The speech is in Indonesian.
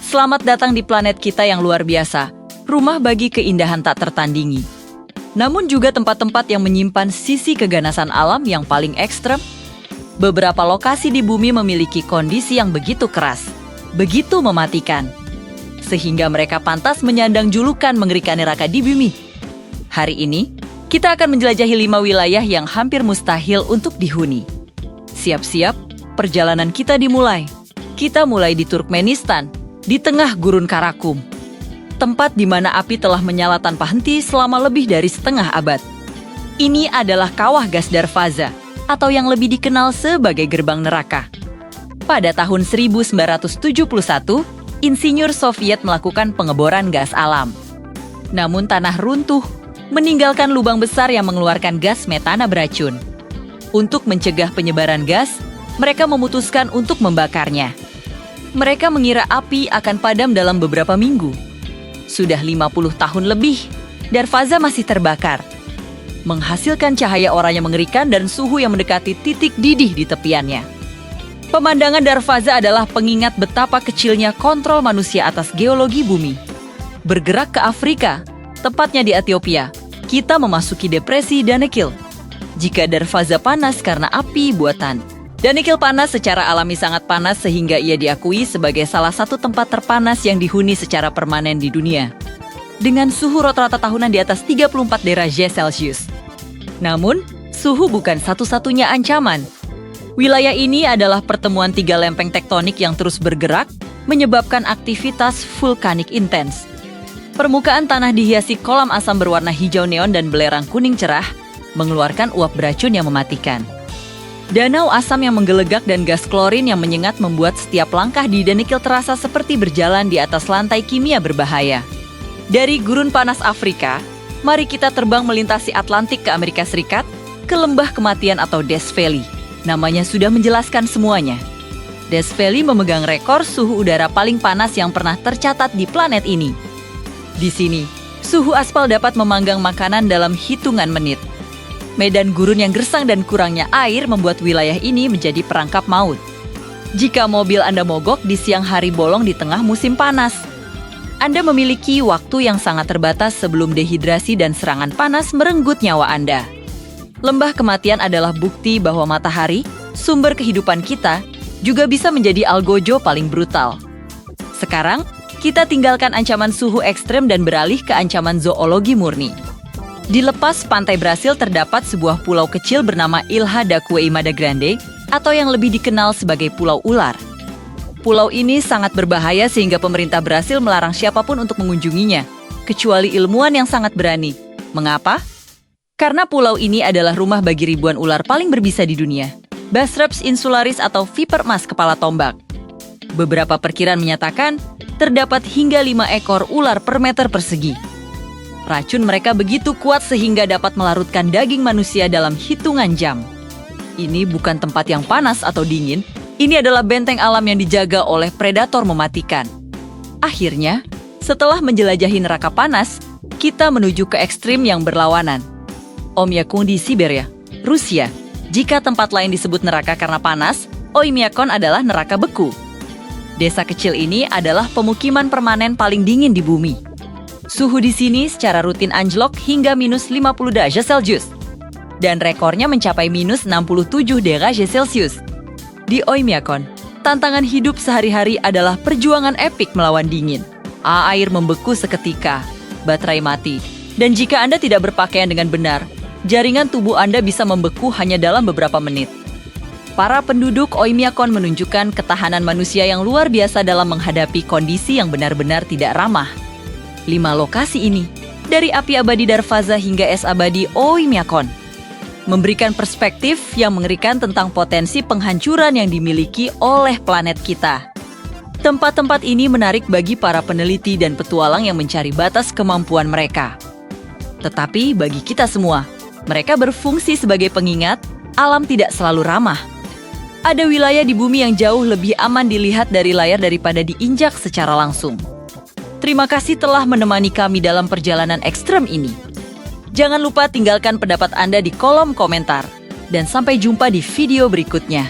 Selamat datang di planet kita yang luar biasa, rumah bagi keindahan tak tertandingi. Namun juga tempat-tempat yang menyimpan sisi keganasan alam yang paling ekstrem. Beberapa lokasi di bumi memiliki kondisi yang begitu keras, begitu mematikan, sehingga mereka pantas menyandang julukan mengerikan neraka di bumi. Hari ini, kita akan menjelajahi 5 wilayah yang hampir mustahil untuk dihuni. Siap-siap, perjalanan kita dimulai. Kita mulai di Turkmenistan, di tengah gurun Karakum. Tempat di mana api telah menyala tanpa henti selama lebih dari setengah abad. Ini adalah kawah gas Darvaza, atau yang lebih dikenal sebagai gerbang neraka. Pada tahun 1971, insinyur Soviet melakukan pengeboran gas alam. Namun tanah runtuh, meninggalkan lubang besar yang mengeluarkan gas metana beracun. Untuk mencegah penyebaran gas, mereka memutuskan untuk membakarnya. Mereka mengira api akan padam dalam beberapa minggu. Sudah 50 tahun lebih, Darvaza masih terbakar, menghasilkan cahaya aura yang mengerikan dan suhu yang mendekati titik didih di tepiannya. Pemandangan Darvaza adalah pengingat betapa kecilnya kontrol manusia atas geologi bumi. Bergerak ke Afrika, tepatnya di Ethiopia, kita memasuki depresi Danakil. Jika Darvaza panas karena api buatan, Danakil panas secara alami sangat panas sehingga ia diakui sebagai salah satu tempat terpanas yang dihuni secara permanen di dunia, dengan suhu rata-rata tahunan di atas 34 derajat Celcius. Namun, suhu bukan satu-satunya ancaman. Wilayah ini adalah pertemuan 3 lempeng tektonik yang terus bergerak, menyebabkan aktivitas vulkanik intens. Permukaan tanah dihiasi kolam asam berwarna hijau neon dan belerang kuning cerah, mengeluarkan uap beracun yang mematikan. Danau asam yang menggelegak dan gas klorin yang menyengat membuat setiap langkah di Danakil terasa seperti berjalan di atas lantai kimia berbahaya. Dari gurun panas Afrika, mari kita terbang melintasi Atlantik ke Amerika Serikat, ke lembah kematian atau Death Valley. Namanya sudah menjelaskan semuanya. Death Valley memegang rekor suhu udara paling panas yang pernah tercatat di planet ini. Di sini, suhu aspal dapat memanggang makanan dalam hitungan menit. Medan gurun yang gersang dan kurangnya air membuat wilayah ini menjadi perangkap maut. Jika mobil Anda mogok di siang hari bolong di tengah musim panas, Anda memiliki waktu yang sangat terbatas sebelum dehidrasi dan serangan panas merenggut nyawa Anda. Lembah kematian adalah bukti bahwa matahari, sumber kehidupan kita, juga bisa menjadi algojo paling brutal. Sekarang, kita tinggalkan ancaman suhu ekstrem dan beralih ke ancaman zoologi murni. Di lepas pantai Brasil terdapat sebuah pulau kecil bernama Ilha da Queimada Grande, atau yang lebih dikenal sebagai Pulau Ular. Pulau ini sangat berbahaya sehingga pemerintah Brasil melarang siapapun untuk mengunjunginya, kecuali ilmuwan yang sangat berani. Mengapa? Karena pulau ini adalah rumah bagi ribuan ular paling berbisa di dunia, Basreps insularis atau viper emas kepala tombak. Beberapa perkiraan menyatakan terdapat hingga 5 ekor ular per meter persegi. Racun mereka begitu kuat sehingga dapat melarutkan daging manusia dalam hitungan jam. Ini bukan tempat yang panas atau dingin. Ini adalah benteng alam yang dijaga oleh predator mematikan. Akhirnya, setelah menjelajahi neraka panas, kita menuju ke ekstrim yang berlawanan. Oymyakon di Siberia, Rusia. Jika tempat lain disebut neraka karena panas, Oymyakon adalah neraka beku. Desa kecil ini adalah pemukiman permanen paling dingin di bumi. Suhu di sini secara rutin anjlok hingga minus 50 derajat Celcius. Dan rekornya mencapai minus 67 derajat Celcius. Di Oymyakon, tantangan hidup sehari-hari adalah perjuangan epik melawan dingin. Air membeku seketika, baterai mati, dan jika Anda tidak berpakaian dengan benar, jaringan tubuh Anda bisa membeku hanya dalam beberapa menit. Para penduduk Oymyakon menunjukkan ketahanan manusia yang luar biasa dalam menghadapi kondisi yang benar-benar tidak ramah. 5 lokasi ini, dari api abadi Darvaza hingga es abadi Oymyakon, memberikan perspektif yang mengerikan tentang potensi penghancuran yang dimiliki oleh planet kita. Tempat-tempat ini menarik bagi para peneliti dan petualang yang mencari batas kemampuan mereka. Tetapi bagi kita semua, mereka berfungsi sebagai pengingat, alam tidak selalu ramah. Ada wilayah di bumi yang jauh lebih aman dilihat dari layar daripada diinjak secara langsung. Terima kasih telah menemani kami dalam perjalanan ekstrem ini. Jangan lupa tinggalkan pendapat Anda di kolom komentar. Dan sampai jumpa di video berikutnya.